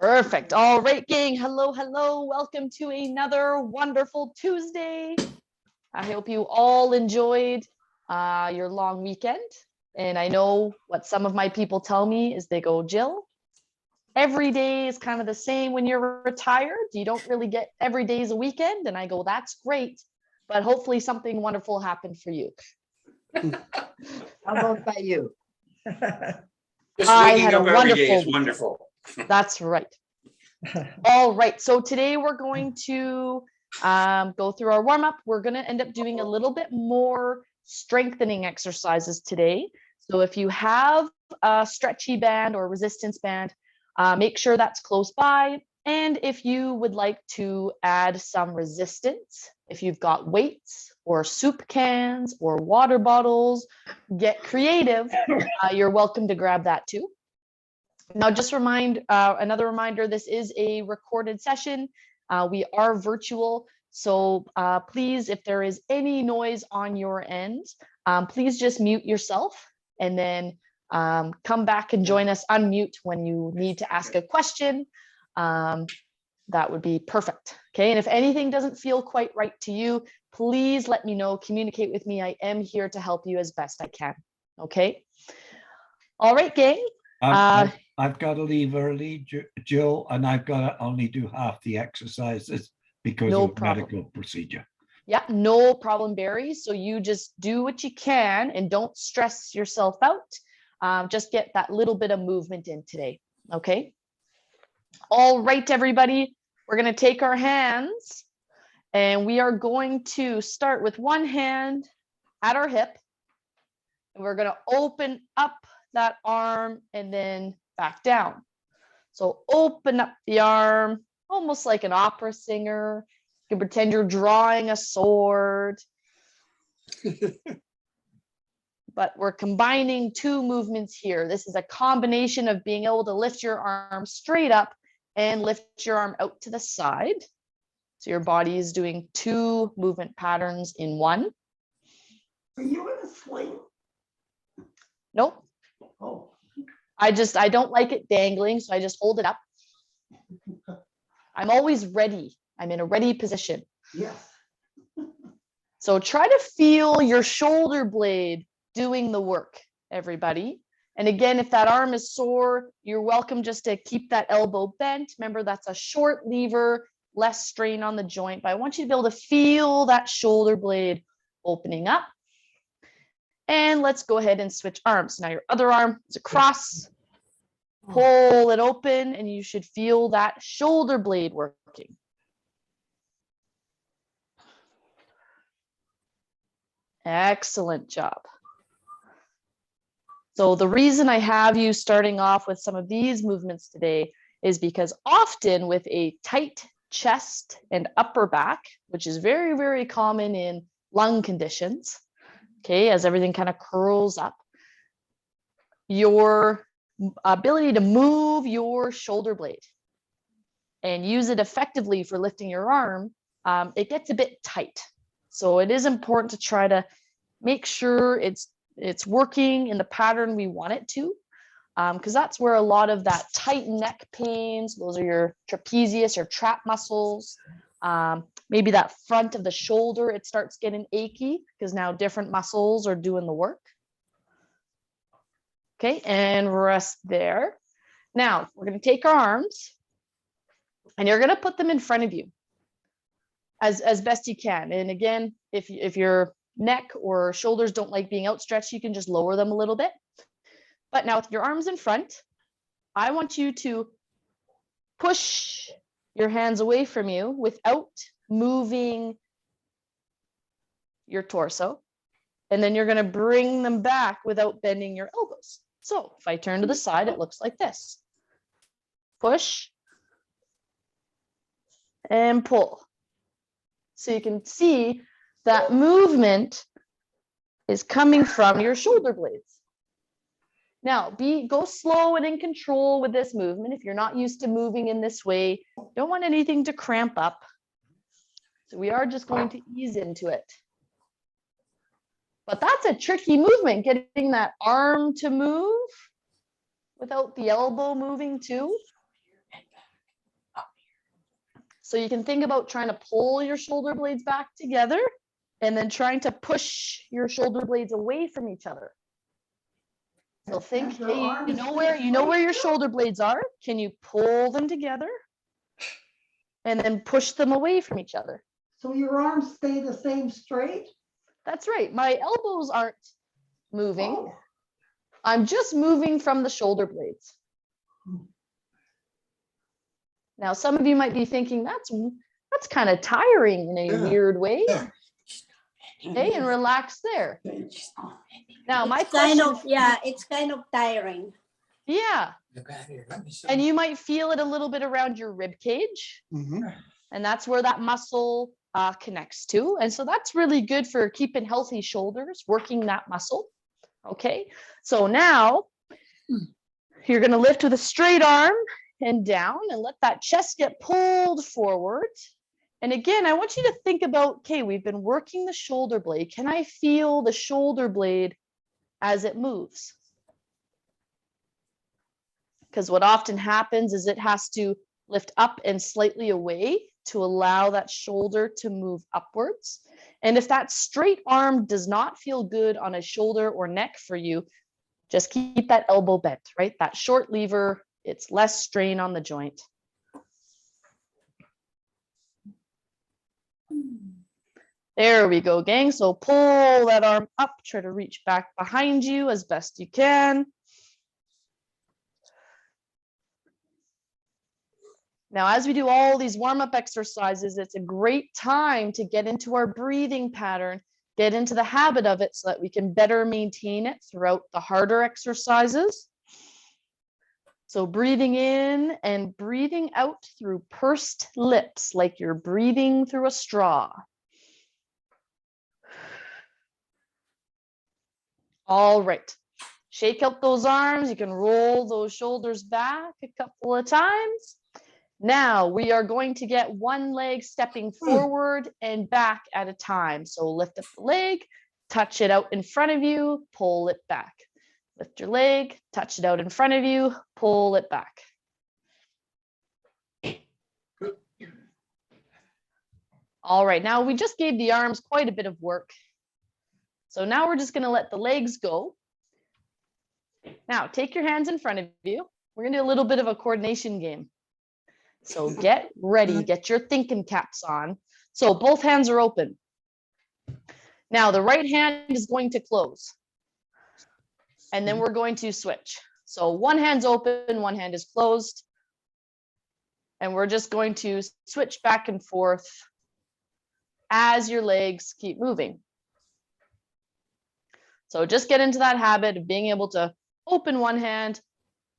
Perfect. All right, gang. Hello, hello. Welcome to another wonderful Tuesday. I hope you all enjoyed your long weekend. And I know what some of my people tell me is they go, Jill, every day is kind of the same when you're retired. You don't really get every day is a weekend. And I go, that's great. But hopefully something wonderful happened for you. How about by you? Just I waking had a up every day is wonderful wonderful. That's right. All right. So today we're going to go through our warm up. We're going to end up doing a little bit more strengthening exercises today. So if you have a stretchy band or resistance band, make sure that's close by. And if you would like to add some resistance, if you've got weights or soup cans or water bottles, get creative. You're welcome to grab that too. Now, just another reminder, this is a recorded session. We are virtual, so please, if there is any noise on your end, please just mute yourself and then come back and join us, unmute when you need to ask a question. That would be perfect. Okay, and if anything doesn't feel quite right to you, please let me know, communicate with me. I am here to help you as best I can. Okay. All right, gang. I've got to leave early, Jill, and I've got to only do half the exercises because of a medical procedure. Yeah, no problem, Barry. So you just do what you can and don't stress yourself out. Just get that little bit of movement in today. Okay. All right, everybody. We're going to take our hands and we are going to start with one hand at our hip. And we're going to open up that arm and then back down. So open up the arm, almost like an opera singer. You can pretend you're drawing a sword. But we're combining two movements here. This is a combination of being able to lift your arm straight up and lift your arm out to the side. So your body is doing two movement patterns in one. Are you in a sling? Nope. Oh. I don't like it dangling, so I just hold it up. I'm always ready. I'm in a ready position. Yes. So try to feel your shoulder blade doing the work, everybody. And again, if that arm is sore, you're welcome just to keep that elbow bent. Remember, that's a short lever, less strain on the joint, but I want you to be able to feel that shoulder blade opening up. And let's go ahead and switch arms. Now your other arm is across, pull it open, and you should feel that shoulder blade working. Excellent job. So the reason I have you starting off with some of these movements today is because often with a tight chest and upper back, which is very, very common in lung conditions, okay, as everything kind of curls up, your ability to move your shoulder blade and use it effectively for lifting your arm, it gets a bit tight. So it is important to try to make sure it's working in the pattern we want it to, because that's where a lot of that tight neck pains, those are your trapezius or trap muscles, maybe that front of the shoulder, it starts getting achy because now different muscles are doing the work. Okay, and rest there. Now we're going to take our arms and you're going to put them in front of you as best you can. And again, if your neck or shoulders don't like being outstretched, you can just lower them a little bit. But now with your arms in front, I want you to push your hands away from you without moving your torso. And then you're going to bring them back without bending your elbows. So if I turn to the side, it looks like this. Push and pull. So you can see that movement is coming from your shoulder blades. Now, go slow and in control with this movement. If you're not used to moving in this way, don't want anything to cramp up. So we are just going to ease into it. But that's a tricky movement, getting that arm to move without the elbow moving too. So you can think about trying to pull your shoulder blades back together and then trying to push your shoulder blades away from each other. So think, your hey, you arms know stay where straight your too? shoulder blades are? Can you pull them together and then push them away from each other? So your arms stay the same straight? That's right. My elbows aren't moving. Oh, I'm just moving from the shoulder blades. Now, some of you might be thinking that's kind of tiring in a weird way. Hey, and relax there. Now, my It's kind question, of, yeah, it's kind of tiring. yeah, and you might feel it a little bit around your rib cage, and that's where that muscle connects to. And so that's really good for keeping healthy shoulders, working that muscle. Okay, so now you're going to lift with a straight arm and down and let that chest get pulled forward. And again, I want you to think about, okay, we've been working the shoulder blade. Can I feel the shoulder blade as it moves? Because what often happens is it has to lift up and slightly away to allow that shoulder to move upwards. And if that straight arm does not feel good on a shoulder or neck for you, just keep that elbow bent, right? That short lever, it's less strain on the joint. There we go, gang. So pull that arm up, try to reach back behind you as best you can. Now, as we do all these warm-up exercises, it's a great time to get into our breathing pattern, get into the habit of it so that we can better maintain it throughout the harder exercises. So breathing in and breathing out through pursed lips, like you're breathing through a straw. All right, shake out those arms. You can roll those shoulders back a couple of times. Now we are going to get one leg stepping forward and back at a time. So lift up the leg, touch it out in front of you, pull it back. Lift your leg, touch it out in front of you, pull it back. All right, now we just gave the arms quite a bit of work. So now we're just going to let the legs go. Now take your hands in front of you. We're going to do a little bit of a coordination game. So get ready, get your thinking caps on. So both hands are open. Now the right hand is going to close. And then we're going to switch. So one hand's open, one hand is closed. And we're just going to switch back and forth as your legs keep moving. So just get into that habit of being able to open one hand,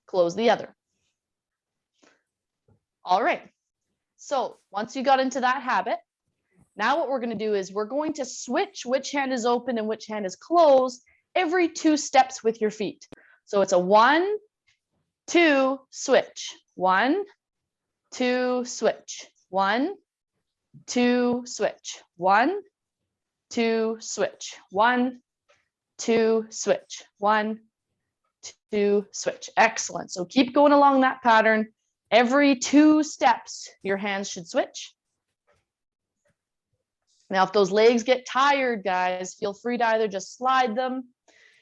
close the other. All right. So once you got into that habit, now what we're going to do is we're going to switch which hand is open and which hand is closed every 2 steps with your feet. So it's a 1, 2, switch. 1, 2, switch. 1, 2, switch. 1, 2, switch. 1, 2, switch. 1, 2, switch. Excellent. So keep going along that pattern. Every 2 steps, your hands should switch. Now, if those legs get tired, guys, feel free to either just slide them.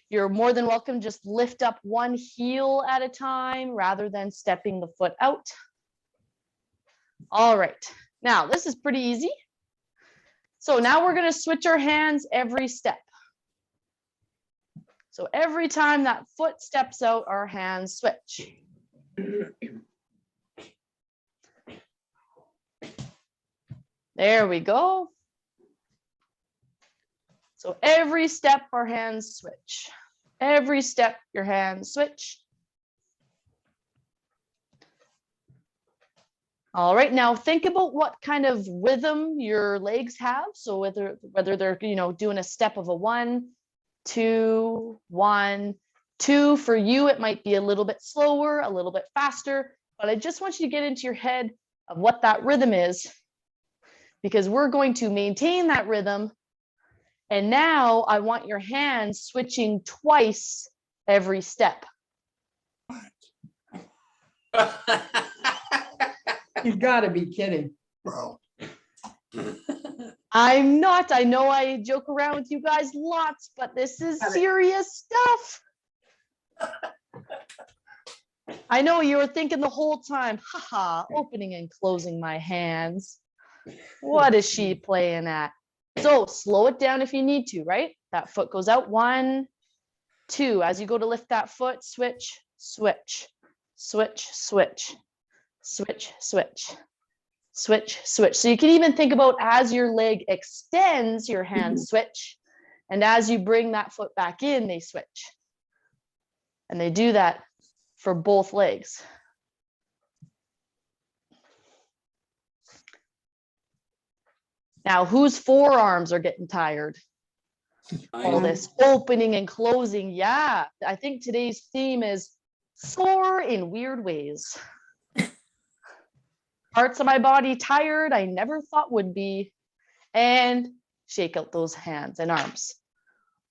You're more than welcome, just lift up one heel at a time rather than stepping the foot out. All right. Now, this is pretty easy. So now we're going to switch our hands every step. So every time that foot steps out, our hands switch. There we go. So every step, our hands switch. Every step, your hands switch. All right, now think about what kind of rhythm your legs have. So whether they're, doing a step of a 1, 2, 1, 2. For you, it might be a little bit slower, a little bit faster, but I just want you to get into your head of what that rhythm is, because we're going to maintain that rhythm. And now I want your hands switching twice every step. You've got to be kidding. Wow. I'm not. I know I joke around with you guys lots, but this is serious stuff. I know you were thinking the whole time, haha, opening and closing my hands. What is she playing at? So slow it down if you need to, right? That foot goes out, 1, 2. As you go to lift that foot, switch, switch, switch, switch, switch, switch, switch, switch. So you can even think about as your leg extends, your hands switch. And as you bring that foot back in, they switch. And they do that for both legs. Now, whose forearms are getting tired? All this opening and closing. Yeah, I think today's theme is sore in weird ways. Parts of my body tired I never thought would be. And shake out those hands and arms.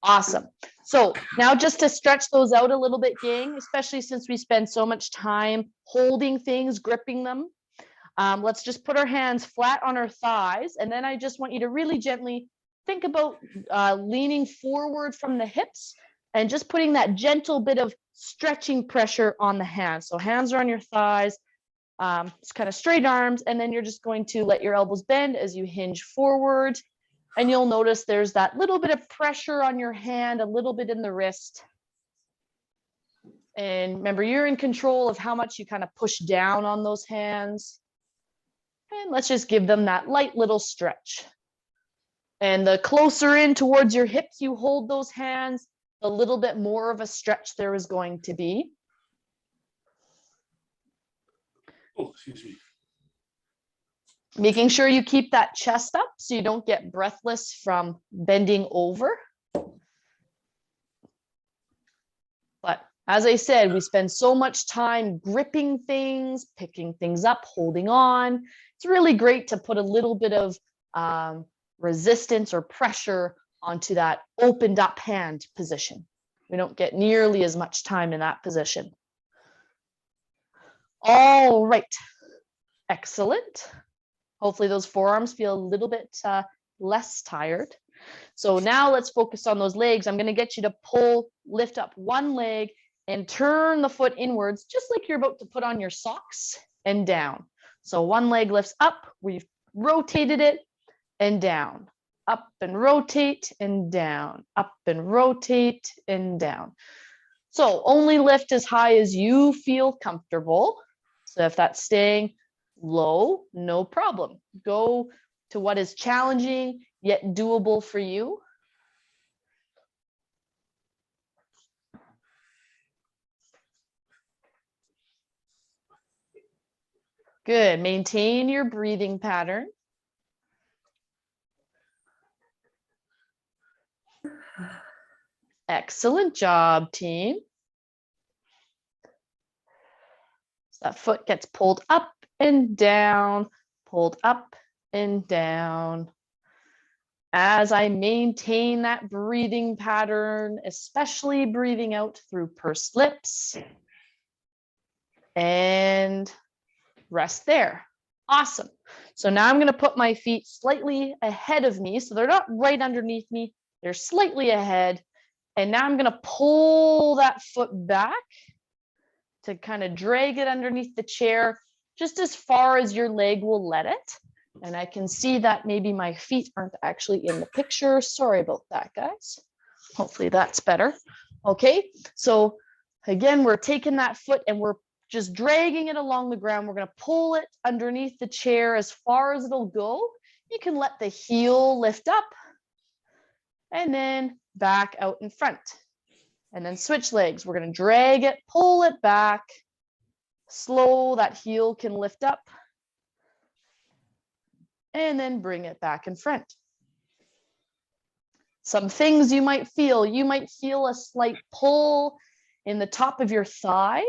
Awesome. So now just to stretch those out a little bit, gang, especially since we spend so much time holding things, gripping them. Let's just put our hands flat on our thighs. And then I just want you to really gently think about leaning forward from the hips and just putting that gentle bit of stretching pressure on the hands. So hands are on your thighs, it's kind of straight arms, and then you're just going to let your elbows bend as you hinge forward. And you'll notice there's that little bit of pressure on your hand, a little bit in the wrist. And remember, you're in control of how much you kind of push down on those hands. And let's just give them that light little stretch. And the closer in towards your hips you hold those hands, a little bit more of a stretch there is going to be. Oh, excuse me. Making sure you keep that chest up so you don't get breathless from bending over. But as I said, we spend so much time gripping things, picking things up, holding on. It's really great to put a little bit of resistance or pressure onto that opened up hand position. We don't get nearly as much time in that position. All right, excellent. Hopefully those forearms feel a little bit less tired. So now let's focus on those legs. I'm going to get you to lift up one leg and turn the foot inwards, just like you're about to put on your socks, and down. So one leg lifts up, we've rotated it, and down. Up and rotate and down. Up and rotate and down. So only lift as high as you feel comfortable. So if that's staying low, no problem. Go to what is challenging yet doable for you. Good. Maintain your breathing pattern. Excellent job, team. So that foot gets pulled up and down, pulled up and down. As I maintain that breathing pattern, especially breathing out through pursed lips. And rest there. Awesome. So now I'm going to put my feet slightly ahead of me. So they're not right underneath me. They're slightly ahead. And now I'm going to pull that foot back to kind of drag it underneath the chair, just as far as your leg will let it. And I can see that maybe my feet aren't actually in the picture. Sorry about that, guys. Hopefully that's better. Okay, so again, we're taking that foot and we're just dragging it along the ground. We're going to pull it underneath the chair as far as it'll go. You can let the heel lift up and then back out in front. And then switch legs. We're going to drag it, pull it back. Slow, that heel can lift up. And then bring it back in front. Some things you might feel a slight pull in the top of your thigh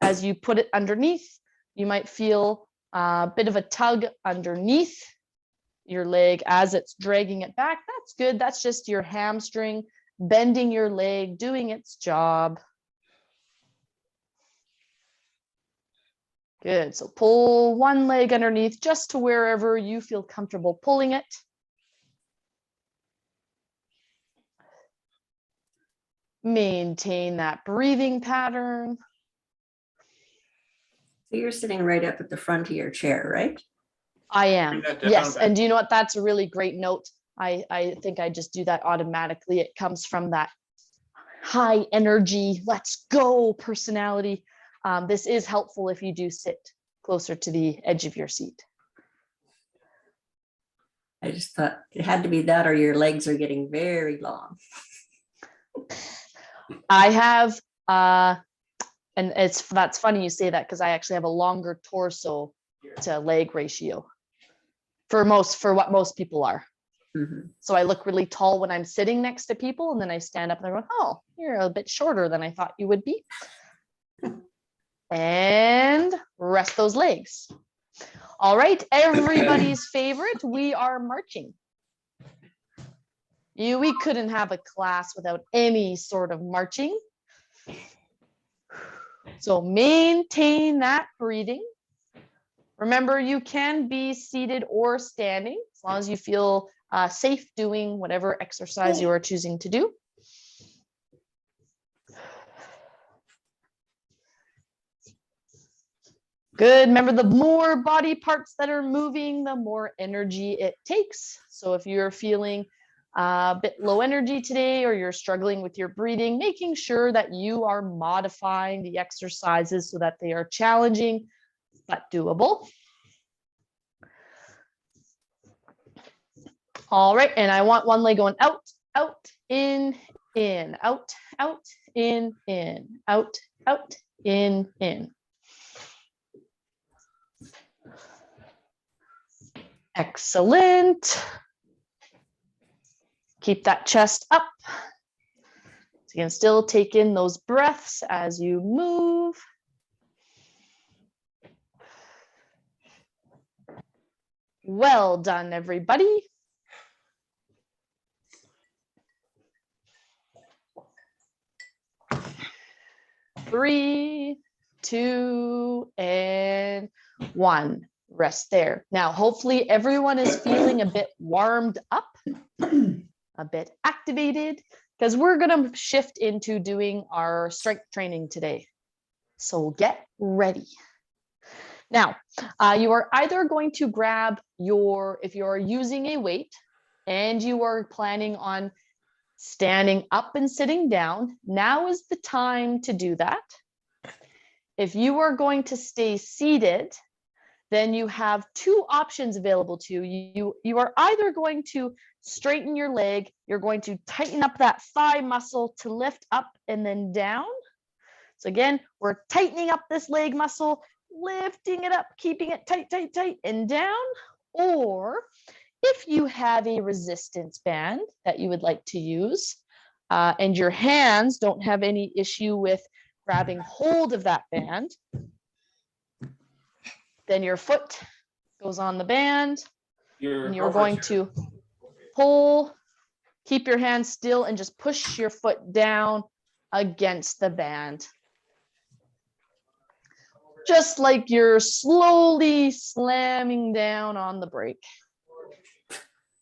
as you put it underneath. You might feel a bit of a tug underneath your leg as it's dragging it back. That's good. That's just your hamstring bending your leg, doing its job. Good. So pull one leg underneath just to wherever you feel comfortable pulling it. Maintain that breathing pattern. So you're sitting right up at the front of your chair, right? I am. Bring that down Yes. back. And do you know what? That's a really great note. I think I just do that automatically. It comes from that high energy, let's go personality. This is helpful if you do sit closer to the edge of your seat. I just thought it had to be that or your legs are getting very long. I have, and that's funny you say that because I actually have a longer torso to leg ratio for what most people are. Mhm. So I look really tall when I'm sitting next to people, and then I stand up and they're going, oh, you're a bit shorter than I thought you would be. And rest those legs. All right, everybody's favorite, we are marching. We couldn't have a class without any sort of marching. So maintain that breathing. Remember, you can be seated or standing as long as you feel safe doing whatever exercise you are choosing to do. Good. Remember, the more body parts that are moving, the more energy it takes. So if you're feeling a bit low energy today, or you're struggling with your breathing, making sure that you are modifying the exercises so that they are challenging but doable. All right, and I want one leg going out, out, in, out, out, in, out, out, in. Excellent. Keep that chest up. So you can still take in those breaths as you move. Well done, everybody. Three, two, and one. Rest there. Now, hopefully everyone is feeling a bit warmed up, a bit activated, because we're going to shift into doing our strength training today. So get ready. Now, you are either going to grab if you're using a weight and you are planning on standing up and sitting down, now is the time to do that. If you are going to stay seated, then you have two options available to you. You are either going to straighten your leg, you're going to tighten up that thigh muscle to lift up and then down. So again, we're tightening up this leg muscle, lifting it up, keeping it tight, tight, tight, and down. Or if you have a resistance band that you would like to use, and your hands don't have any issue with grabbing hold of that band, then your foot goes on the band, and you're going to pull, keep your hands still, and just push your foot down against the band. Just like you're slowly slamming down on the brake.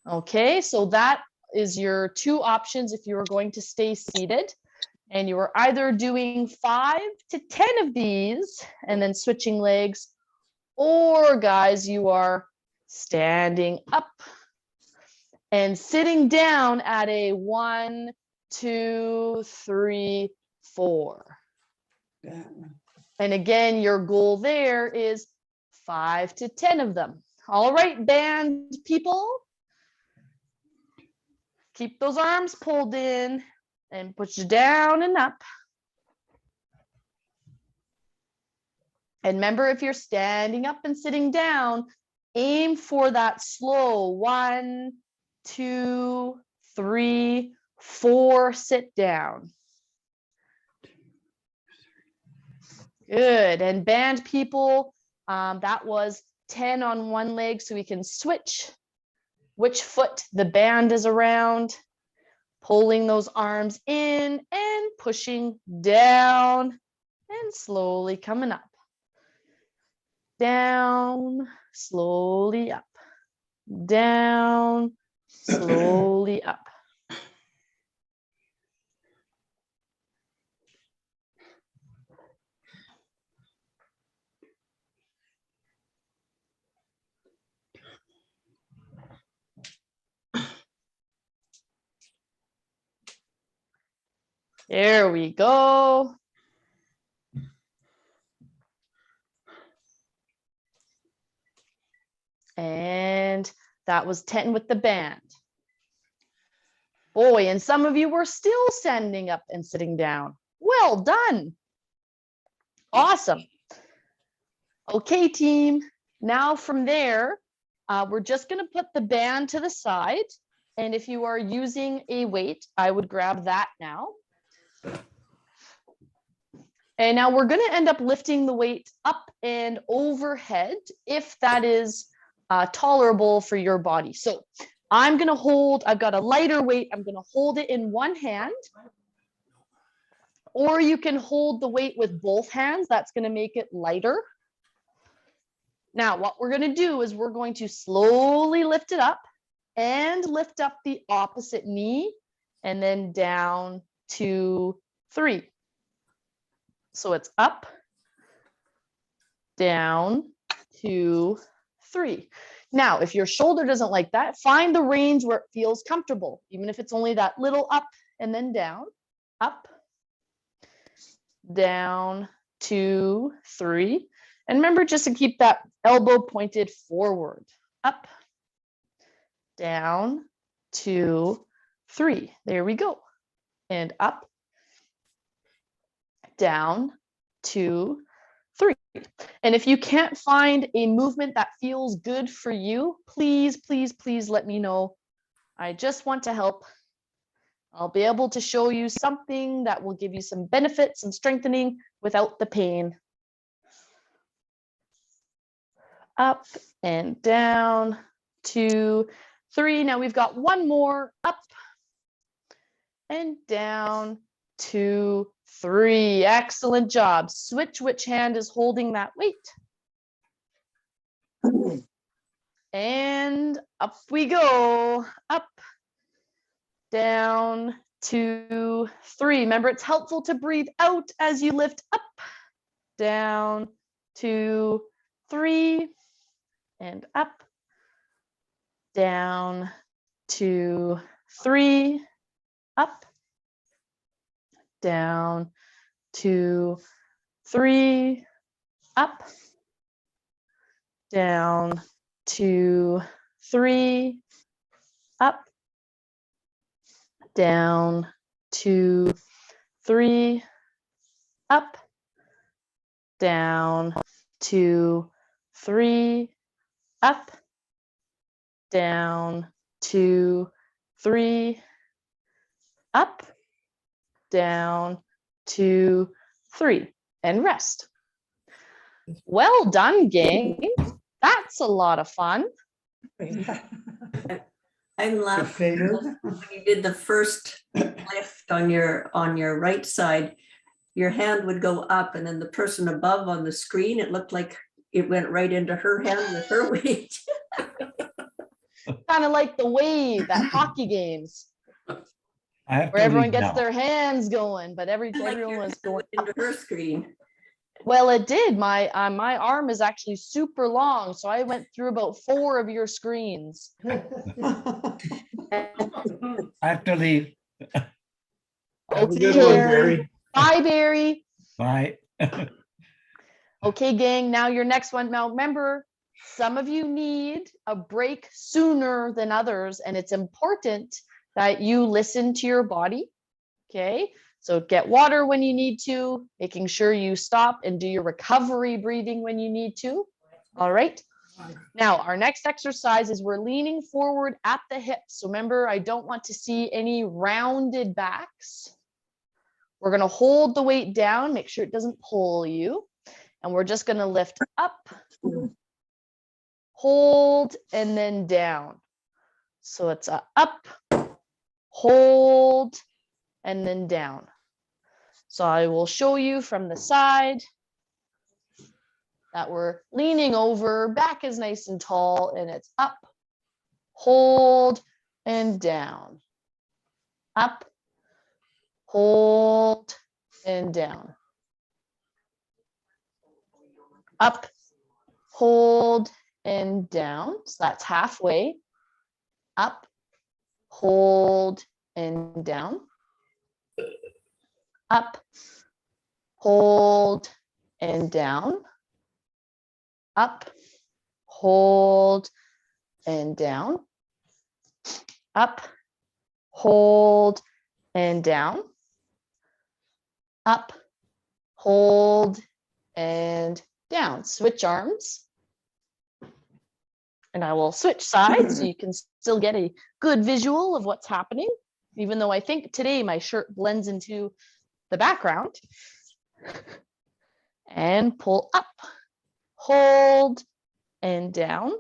Okay, so that is your two options if you are going to stay seated. And you are either doing 5 to 10 of these and then switching legs, or guys, you are standing up and sitting down at a 1, 2, 3, 4. And again, your goal there is 5 to 10 of them. All right, band people. Keep those arms pulled in and push down and up. And remember, if you're standing up and sitting down, aim for that slow 1, 2, 3, 4 sit down. Good. And band people, that was 10 on one leg, so we can switch which foot the band is around, pulling those arms in and pushing down and slowly coming up. down, slowly up, down, slowly up. There we go. And that was 10 with the band. Boy, and some of you were still standing up and sitting down. Well done. Awesome. Okay, team. Now from there, we're just going to put the band to the side. And if you are using a weight, I would grab that now. And now we're going to end up lifting the weight up and overhead if that is tolerable for your body. So I'm going to hold, I've got a lighter weight. I'm going to hold it in one hand. Or you can hold the weight with both hands. That's going to make it lighter. Now, what we're going to do is we're going to slowly lift it up and lift up the opposite knee and then down 2, 3. So it's up, down, 2, 3. Now, if your shoulder doesn't like that, find the range where it feels comfortable, even if it's only that little up and then down, up, down, 2, 3. And remember just to keep that elbow pointed forward, up, down, 2, 3. There we go. And up, down, 2, 3. And if you can't find a movement that feels good for you, please, please, please let me know. I just want to help. I'll be able to show you something that will give you some benefits and strengthening without the pain. Up and down, 2, 3. Now we've got one more, up and down, 2, 3. Excellent job. Switch which hand is holding that weight. And up we go. Up, down, 2, 3. Remember, it's helpful to breathe out as you lift up, down, 2, 3, and up, down, 2, 3, up, down, 2, 3, up, down, 2, 3, up, down, 2, 3, up, down, 2, 3, up, down, 2, 3, up, down, 2, 3, and rest. Well done, gang. That's a lot of fun. I'm laughing when you did the first lift on your right side. Your hand would go up, and then the person above on the screen, it looked like it went right into her hand with her weight. Kind of like the wave at hockey games, I have where to everyone leave gets now. their hands going, but Like everyone your was hand going went into her screen. Well, it did. My arm is actually super long, so I went through about 4 of your screens. I have to leave. Have a good one, Barry. Bye, Barry. Bye. Okay, gang. Now your next one. Now remember, some of you need a break sooner than others, and it's important that you listen to your body. Okay. So get water when you need to, making sure you stop and do your recovery breathing when you need to. All right. Now, our next exercise is we're leaning forward at the hips. So remember, I don't want to see any rounded backs. We're going to hold the weight down, make sure it doesn't pull you. And we're just going to lift up, hold, and then down. So it's a up, hold, and then down. So I will show you from the side. that we're leaning over, back is nice and tall, and it's up, hold, and down. Up, hold, and down. Up, hold, and down. So that's halfway. Up, hold, and down. Up, hold, and down. Up, hold, and down. Up, hold, and down. Up, hold, and down. Switch arms. And I will switch sides so you can still get a good visual of what's happening, even though I think today my shirt blends into the background. And pull up, hold, and down.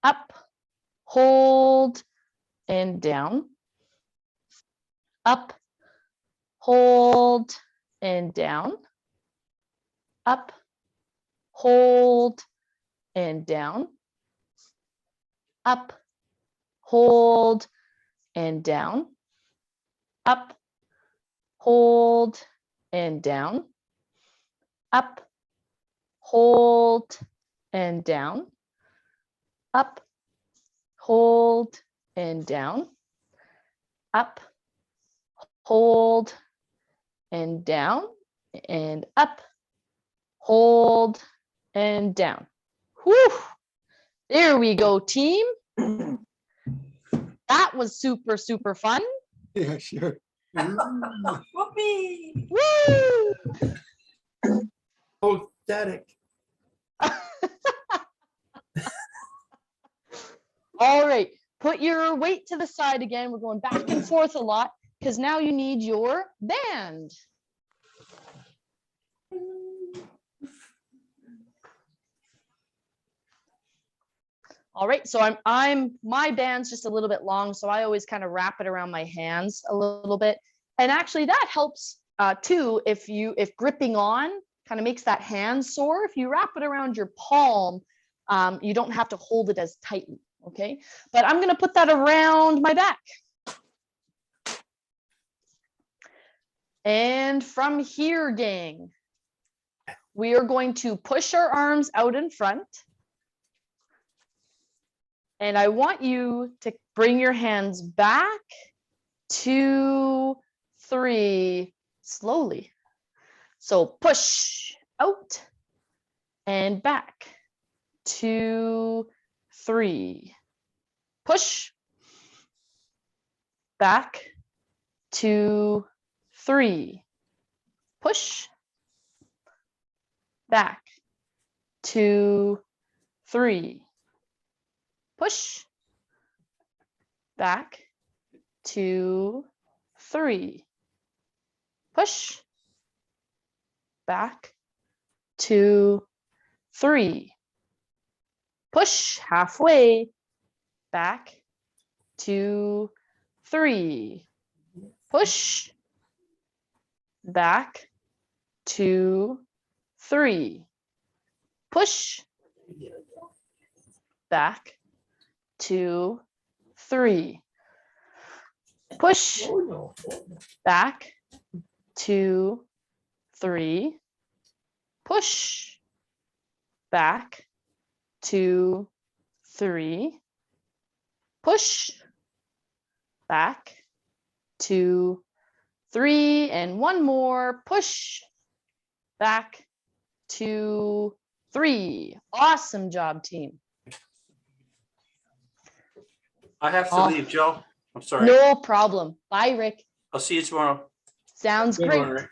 Up, hold, and down. Up, hold, and down. Up, hold, and down. Up, hold, and down. Up, hold, and down. Up, hold, and down. Up, hold, and down. Up, hold, and down. And up, hold, and down. Whew. There we go, team. That was super, super fun. Yeah, sure. Whoopee. Woo! Oh, static. All right, put your weight to the side again. We're going back and forth a lot because now you need your band. All right, so my band's just a little bit long, so I always kind of wrap it around my hands a little bit. And actually that helps too if gripping on kind of makes that hand sore. If you wrap it around your palm, you don't have to hold it as tightly, okay? But I'm gonna put that around my back. And from here, gang, we are going to push our arms out in front. And I want you to bring your hands back, 2, 3, slowly. So push out and back, 2, 3. Push back, 2, 3. Push back, 2, 3. Push back, 2, 3. Push back, 2, 3. Push halfway, back, 2, 3. Push back, 2, 3. Push back, 2, 3. Push back, 2, 3. Push back, 2, 3. Push back, 2, 3. And one more. Push back, 2, 3. Awesome job, team. I have to Oh. leave, Joe. I'm sorry. No problem. Bye, Rick. I'll see you tomorrow. Sounds Good great. one, Rick.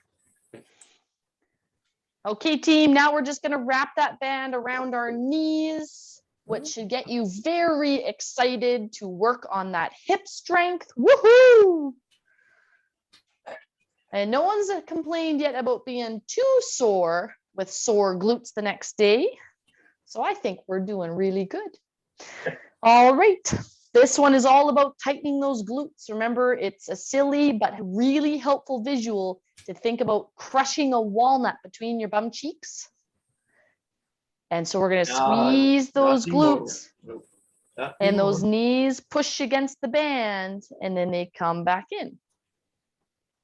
Okay, team, now we're just gonna wrap that band around our knees, which should get you very excited to work on that hip strength. Woohoo! And no one's complained yet about being too sore with sore glutes the next day. So I think we're doing really good. All right. This one is all about tightening those glutes. Remember, it's a silly but really helpful visual to think about crushing a walnut between your bum cheeks. And so we're going to Nah, squeeze those not anymore. glutes Nope, not and those anymore. knees push against the band, and then they come back in.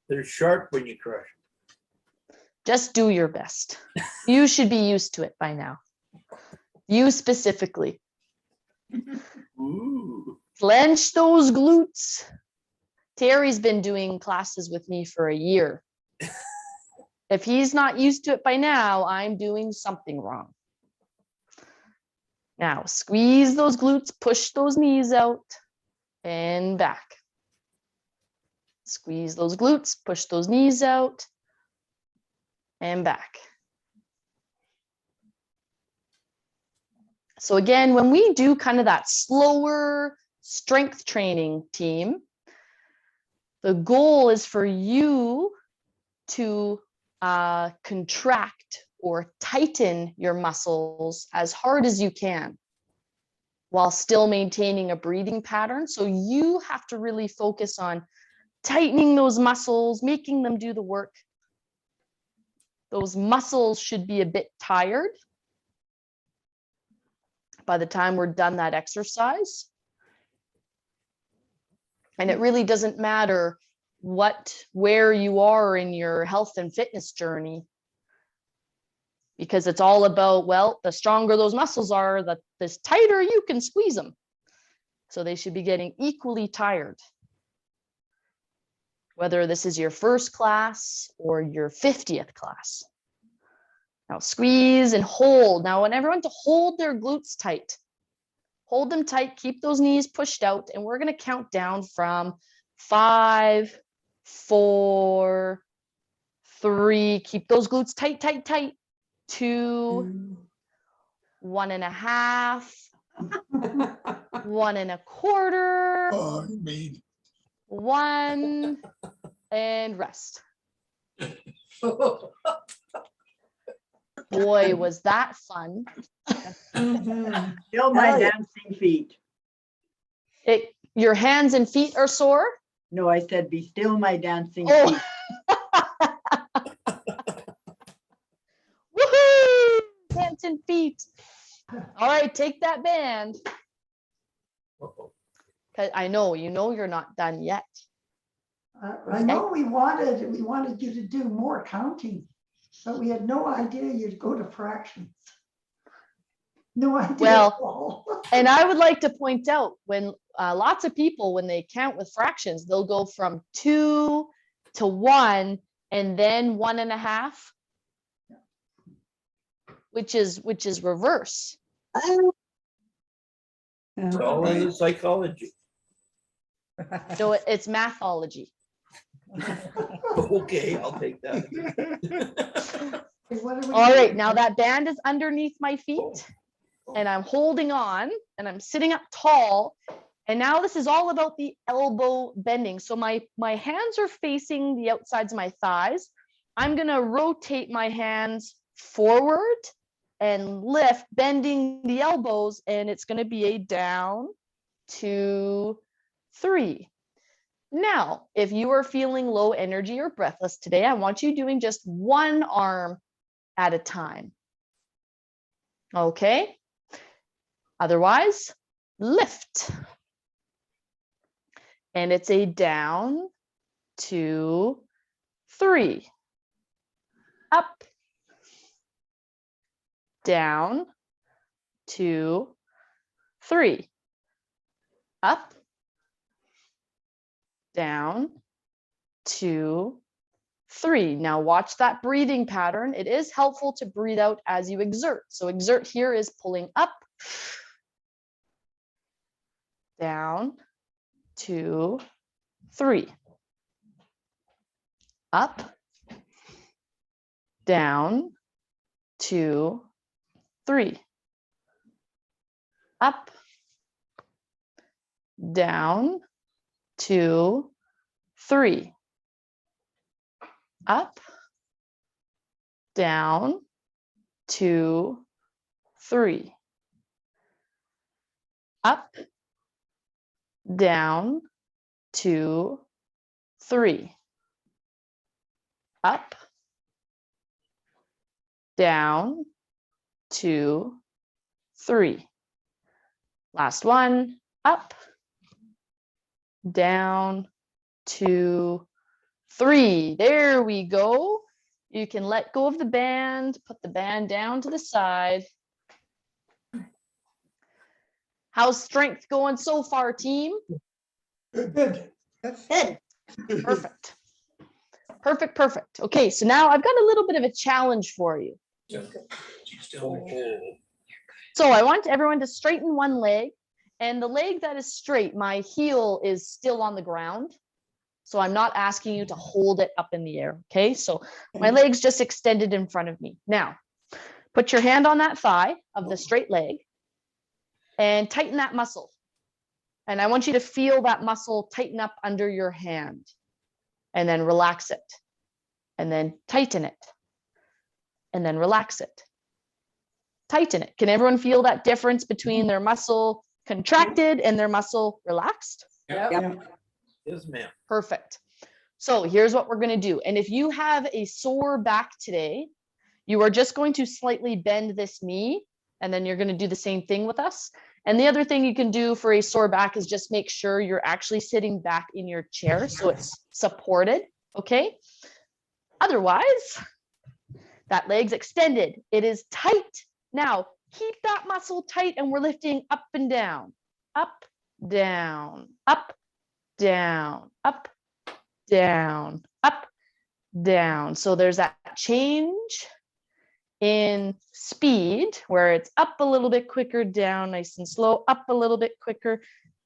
They're sharp when you crush. Just do your best. You should be used to it by now. You specifically. Ooh. Clench those glutes. Terry's been doing classes with me for a year. If he's not used to it by now, I'm doing something wrong. Now, squeeze those glutes, push those knees out and back. Squeeze those glutes, push those knees out and back. So again, when we do kind of that slower strength training team, the goal is for you to contract or tighten your muscles as hard as you can while still maintaining a breathing pattern. So you have to really focus on tightening those muscles, making them do the work. Those muscles should be a bit tired by the time we're done that exercise. And it really doesn't matter where you are in your health and fitness journey, because it's all about, well, the stronger those muscles are, the tighter you can squeeze them. So they should be getting equally tired. Whether this is your first class or your 50th class. Now squeeze and hold. Now I want everyone to hold their glutes tight. Hold them tight, keep those knees pushed out, and we're going to count down from 5, 4, 3. Keep those glutes tight, tight, tight. 2, 1.5, 1.25, Oh, mean. 1, and rest. Boy, was that fun. Still my Oh, yeah. dancing feet. Your hands and feet are sore? No, I said be still my dancing Oh. feet. Woohoo! Dancing feet. All right, take that band. Uh-oh. 'Cause I know, you're not done yet. I know we wanted you to do more counting, but we had no idea you'd go to fractions. No idea. Well, at all. And I would like to point out when lots of people, when they count with fractions, they'll go from 2 to 1 and then 1.5, which is reverse. It's all in the psychology. So it's mathology. Okay, I'll take that. What do we All do? right, now that band is underneath my feet and I'm holding on and I'm sitting up tall. And now this is all about the elbow bending. So my hands are facing the outsides of my thighs. I'm gonna rotate my hands forward and lift, bending the elbows, and it's gonna be a down, 2, 3. Now, if you are feeling low energy or breathless today, I want you doing just one arm at a time. Okay? Otherwise, lift. And it's a down, 2, 3. Up. Down, 2, 3. Up. Down, 2, 3. Now watch that breathing pattern. It is helpful to breathe out as you exert. So exert here is pulling up, down, 2, 3. Up, down, 2, 3. Up, down, 2, 3. Up, down, 2, 3. Up, down, 2, 3. Up, down, 2, 3. Last one, up, down, 2, 3. There we go. You can let go of the band, put the band down to the side. How's strength going so far, team? Good. Good. Perfect. Perfect, perfect. Okay, so now I've got a little bit of a challenge for you. So I want everyone to straighten one leg, and the leg that is straight, my heel is still on the ground. So I'm not asking you to hold it up in the air, okay? So my leg's just extended in front of me. Now, put your hand on that thigh of the straight leg and tighten that muscle. And I want you to feel that muscle tighten up under your hand, and then relax it, and then tighten it, and then relax it. Tighten it. Can everyone feel that difference between their muscle contracted and their muscle relaxed? Yes, ma'am. Perfect. So here's what we're going to do. And if you have a sore back today, you are just going to slightly bend this knee, and then you're going to do the same thing with us. And the other thing you can do for a sore back is just make sure you're actually sitting back in your chair so it's supported, okay? Otherwise, that leg's extended. It is tight. Now, keep that muscle tight, and we're lifting up and down, up, down, up, down, up, down, up, down. So there's that change in speed where it's up a little bit quicker, down nice and slow, up a little bit quicker,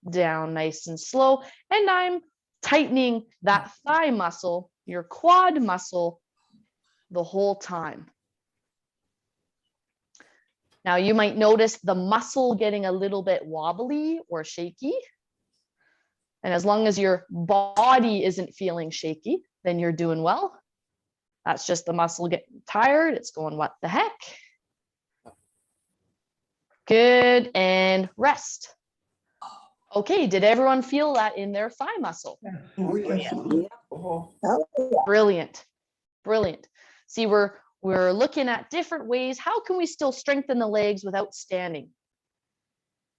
down nice and slow. And I'm tightening that thigh muscle, your quad muscle, the whole time. Now you might notice the muscle getting a little bit wobbly or shaky. And as long as your body isn't feeling shaky, then you're doing well. That's just the muscle getting tired. It's going, what the heck? Good, and rest. Okay, did everyone feel that in their thigh muscle? Oh, Brilliant, brilliant. See, we're looking at different ways. How can we still strengthen the legs without standing?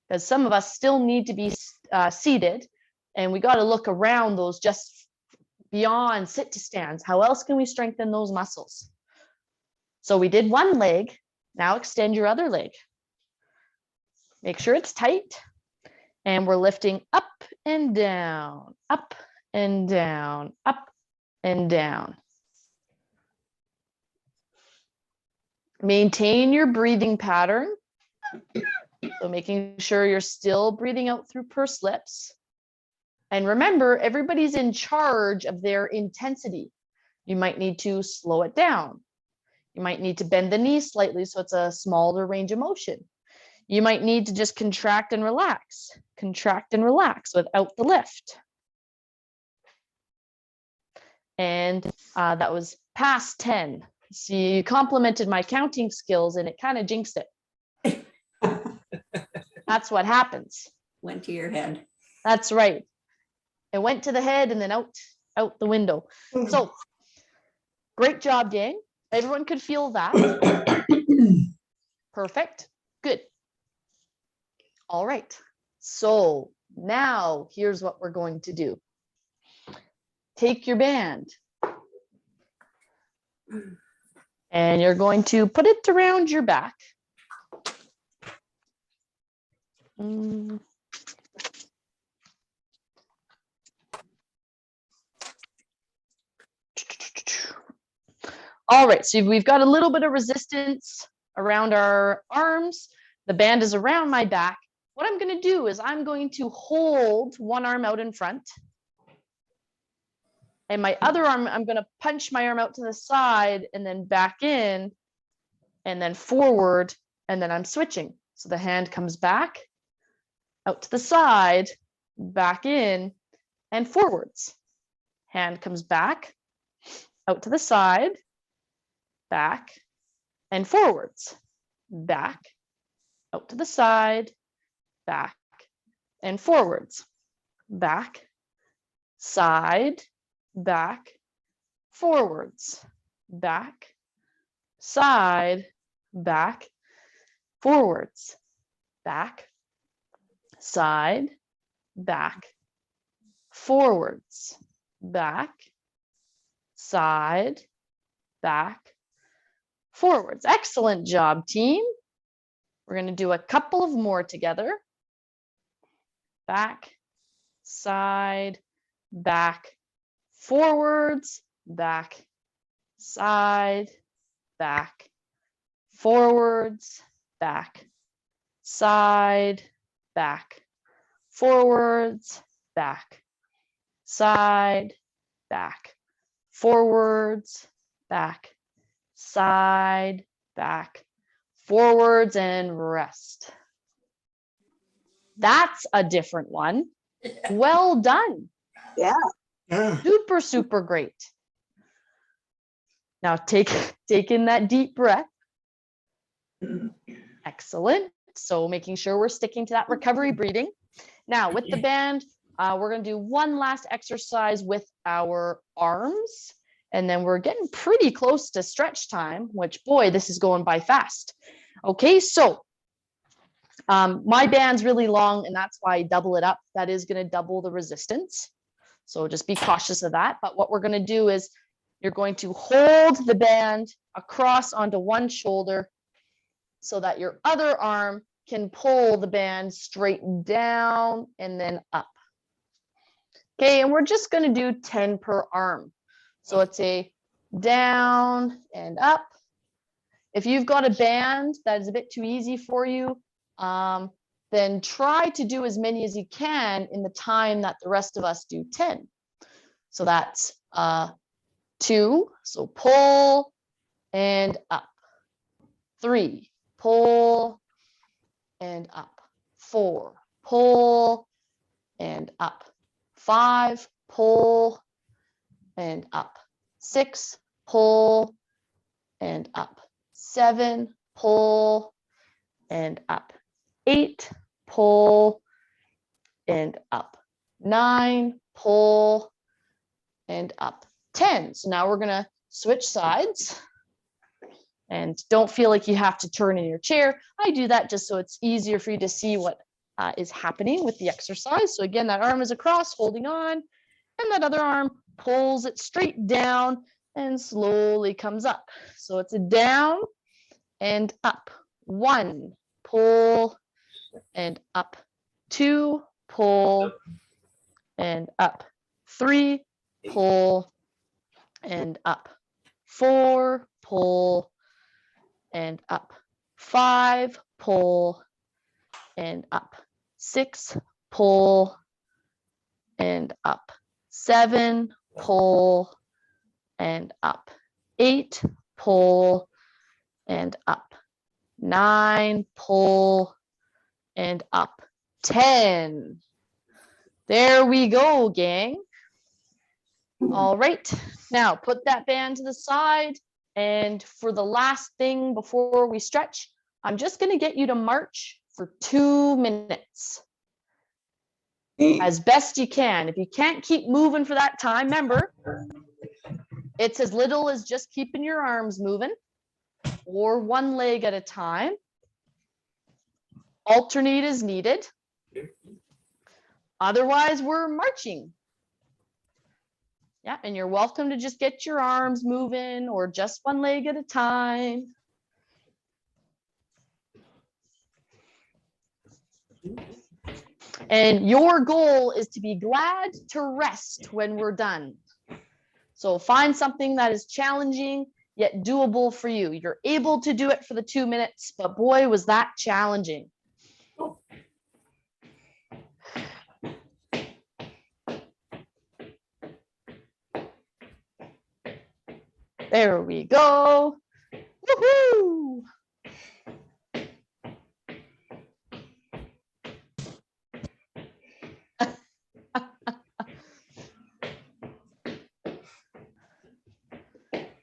Because some of us still need to be seated, and we got to look around those just beyond sit to stands. How else can we strengthen those muscles? So we did one leg. Now extend your other leg. Make sure it's tight. And we're lifting up and down, up and down, up and down. Maintain your breathing pattern. So making sure you're still breathing out through pursed lips. And remember, everybody's in charge of their intensity. You might need to slow it down. You might need to bend the knee slightly so it's a smaller range of motion. You might need to just contract and relax without the lift. And that was past 10. See, you complimented my counting skills and it kind of jinxed it. That's what happens. Went to your head. That's right. It went to the head and then out the window. So great job, gang. Everyone could feel that. Perfect. Good. All right. So now here's what we're going to do. Take your band and you're going to put it around your back. All right, so we've got a little bit of resistance around our arms. The band is around my back. What I'm going to do is I'm going to hold one arm out in front. And my other arm, I'm going to punch my arm out to the side and then back in and then forward, and then I'm switching. So the hand comes back, out to the side, back in, and forwards. Hand comes back, out to the side, back, and forwards. Back, out to the side, back, and forwards. Back, side, back, forwards. Back, side, back, forwards, back, side, back, forwards, back, side, back, forwards. Excellent job, team. We're going to do a couple of more together. Back, side, back, forwards, back, side, back, forwards, back, side, back, forwards, back, side, back, forwards, back, side, back, forwards, and rest. That's a different one. Well done. Yeah. Super, super great. Now take in that deep breath. Excellent. So making sure we're sticking to that recovery breathing. Now with the band, we're going to do one last exercise with our arms. And then we're getting pretty close to stretch time, which, boy, this is going by fast. Okay, so my band's really long, and that's why I double it up. That is going to double the resistance. So just be cautious of that. But what we're going to do is you're going to hold the band across onto one shoulder so that your other arm can pull the band straight down and then up. Okay, and we're just going to do 10 per arm. So it's a down and up. If you've got a band that is a bit too easy for you, then try to do as many as you can in the time that the rest of us do 10. So that's 2, so pull and up. 3, pull and up. 4, pull and up. 5, pull and up. 6, pull and up. 7, pull and up. 8, pull and up. 9, pull and up. 10. So now we're going to switch sides. And don't feel like you have to turn in your chair. I do that just so it's easier for you to see what is happening with the exercise. So again, that arm is across, holding on, and that other arm pulls it straight down and slowly comes up. So it's a down and up. 1, pull and up. 2, pull and up. 3, pull and up. 4, pull and up. 5, pull and up. 6, pull and up. 7, pull and up. 8, pull and up. 9, pull and up. 10. There we go, gang. All right, now put that band to the side. And for the last thing before we stretch, I'm just going to get you to march for 2 minutes. As best you can. If you can't keep moving for that time, remember, it's as little as just keeping your arms moving or one leg at a time. Alternate as needed. Otherwise, we're marching. Yeah, and you're welcome to just get your arms moving or just one leg at a time. And your goal is to be glad to rest when we're done. So find something that is challenging yet doable for you. You're able to do it for the 2 minutes, but boy, was that challenging. There we go. Woohoo!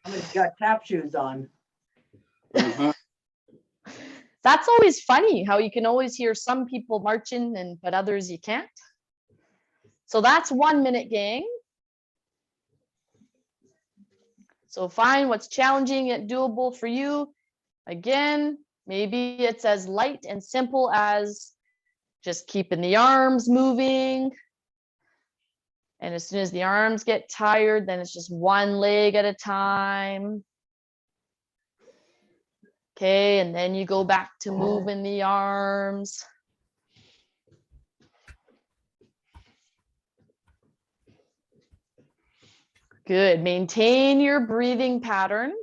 Somebody's got tap shoes on. That's always funny how you can always hear some people marching but others you can't. So that's 1 minute, gang. So find what's challenging yet doable for you. Again, Maybe it's as light and simple as just keeping the arms moving. And as soon as the arms get tired, then it's just one leg at a time. Okay, and then you go back to moving the arms. Good. Maintain your breathing pattern.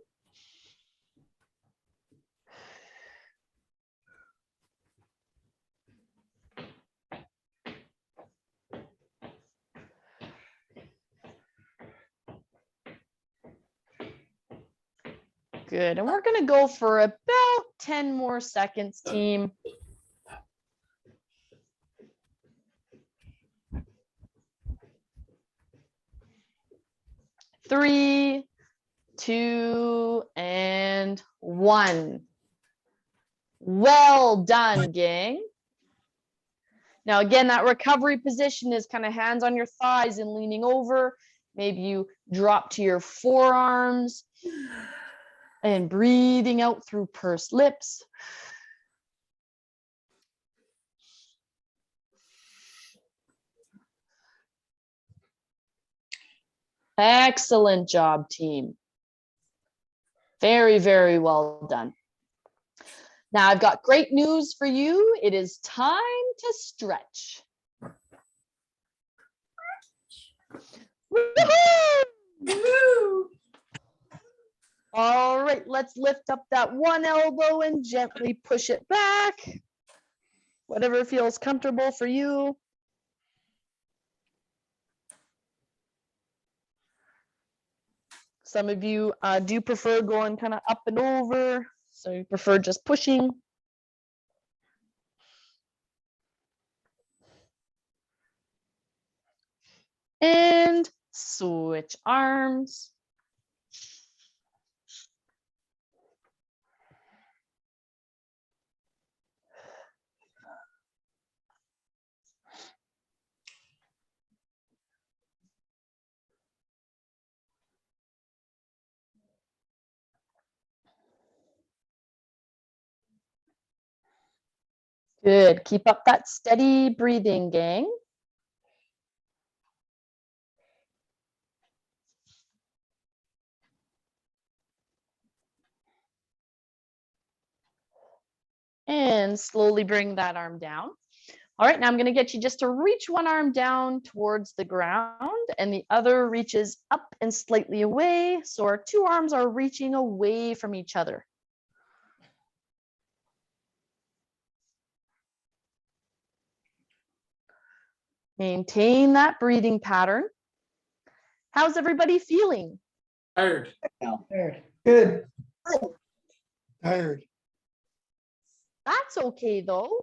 Good. And we're going to go for about 10 more seconds, team. Three, two, and one. Well done, gang. Now, again, that recovery position is kind of hands on your thighs and leaning over. Maybe you drop to your forearms and breathing out through pursed lips. Excellent job, team. Very, very well done. Now, I've got great news for you. It is time to stretch. Woohoo! All right, let's lift up that one elbow and gently push it back. Whatever feels comfortable for you. Some of you do prefer going kind of up and over, so you prefer just pushing. And switch arms. Good. Keep up that steady breathing, gang. And slowly bring that arm down. All right, now I'm going to get you just to reach one arm down towards the ground and the other reaches up and slightly away. So our two arms are reaching away from each other. Maintain that breathing pattern. How's everybody feeling? Tired. Good. Tired. That's okay though.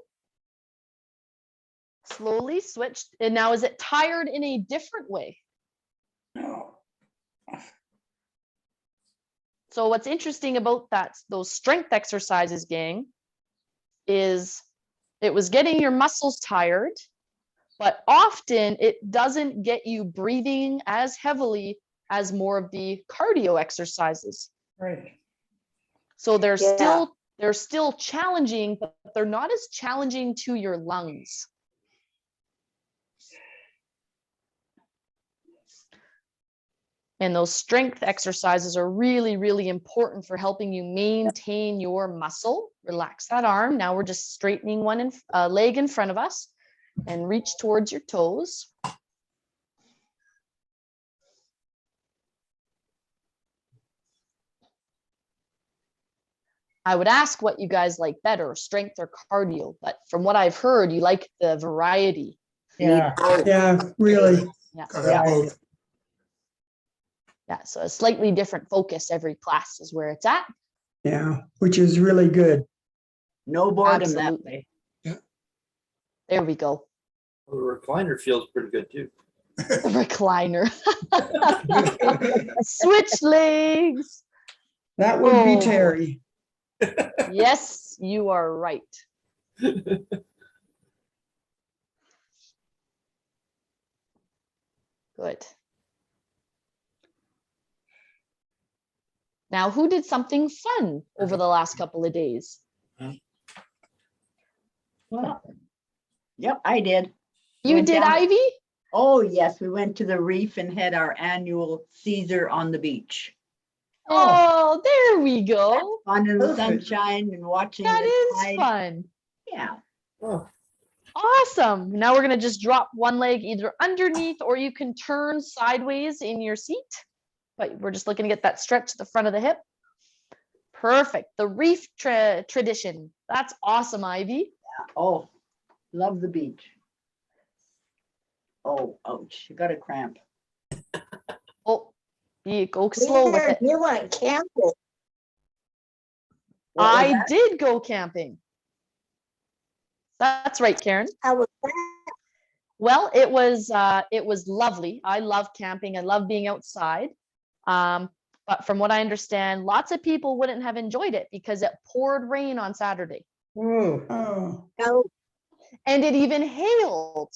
Slowly switch. And now is it tired in a different way? No. So what's interesting about those strength exercises, gang, is it was getting your muscles tired, but often it doesn't get you breathing as heavily as more of the cardio exercises. Right. So they're Yeah. still challenging, but they're not as challenging to your lungs. And those strength exercises are really, really important for helping you maintain your muscle. Relax that arm. Now we're just straightening one leg in front of us and reach towards your toes. I would ask what you guys like better, strength or cardio, but from what I've heard, you like the variety. Yeah. Yeah, really. Yeah. Yeah. Yeah, so a slightly different focus every class is where it's at. Yeah, which is really good. No boredom that Absolutely. way. There we go. Well, the recliner feels pretty good too. The recliner. Switch legs. That would Oh. be Terry. Yes, you are right. Good. Now, who did something fun over the last couple of days? Well, yep, I did. You Went did, down- Ivy? Oh, yes, we went to the reef and had our annual Caesar on the beach. Oh, there we go. Fun in the Perfect. sunshine and watching That the is tide. fun. Yeah, Oh, Awesome. Now we're gonna just drop one leg either underneath or you can turn sideways in your seat. But we're just looking to get that stretch to the front of the hip. Perfect. The reef tradition. That's awesome, Ivy. oh, love the beach. Oh, ouch, you got a cramp. Oh, you go slow with it. You went camping. What was I that? did go camping. That's right, Karen. How was that? Well, it was lovely. I love camping. I love being outside. But from what I understand, lots of people wouldn't have enjoyed it because it poured rain on Saturday. Oh, Oh, And it even hailed.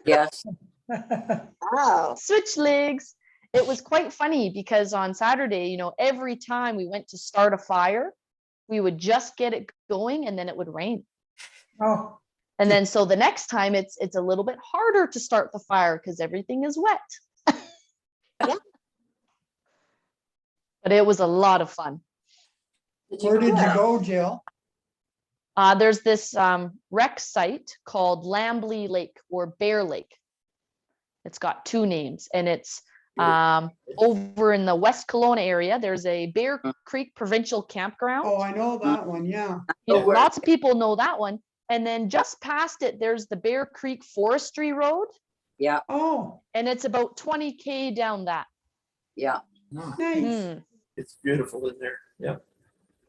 Yes. wow. Switch legs. It was quite funny because on Saturday, every time we went to start a fire, we would just get it going and then it would rain. oh, And then so the next time it's a little bit harder to start the fire because everything is wet. Yeah. But it was a lot of fun. where did you go, Jill? There's this rec site called Lambley Lake or Bear Lake. It's got two names, and it's over in the West Kelowna area. There's a Bear Creek Provincial Campground. Oh, I know that one, yeah. where- Lots of people know that one. And then just past it, there's the Bear Creek Forestry Road, Yeah, Oh, and it's about 20K down that. yeah. nice. Hmm. it's beautiful in there. Yeah.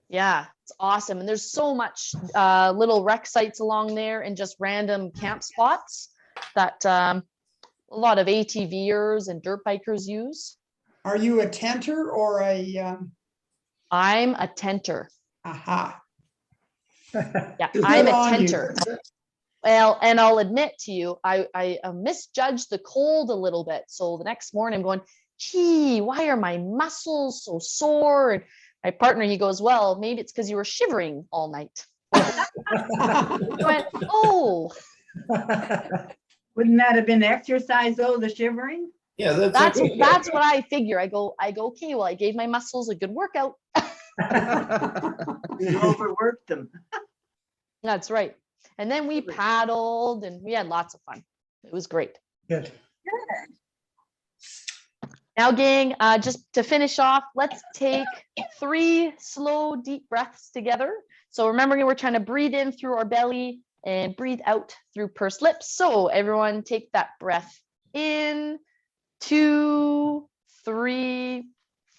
Yeah, it's awesome. And there's so much little rec sites along there and just random camp spots that a lot of ATVers and dirt bikers use. Are you a tenter or a, I'm a tenter. aha? Yeah, Good I'm a on you. tenter. Well, and I'll admit to you, I misjudged the cold a little bit. So the next morning I'm going, gee, why are my muscles so sore? And my partner, he goes, well, maybe it's because you were shivering all night. I went, oh, Wouldn't that have been exercise though, the shivering? Yeah, that's what I figure. I go, okay, well, I gave my muscles a good workout. You overworked them. That's right. And then we paddled and we had lots of fun. It was great. Good. Now, gang, just to finish off, let's take 3 slow, deep breaths together. So remembering we're trying to breathe in through our belly and breathe out through pursed lips. So everyone take that breath in, 2, 3,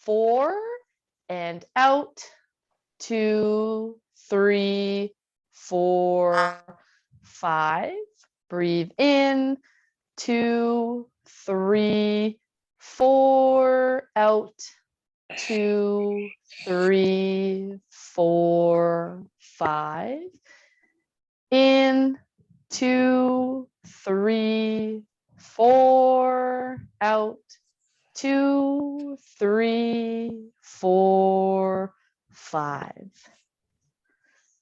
4, and out, 2, 3, 4, 5. Breathe in, 2, 3, 4, out, 2, 3, 4, 5. In, 2, 3, 4, out, 2, 3, 4, 5.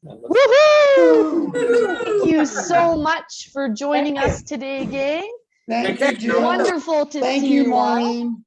Woohoo! Thank you so much for joining us today, gang. Thank you, Jill. Wonderful to Thank see you, you all. Maureen.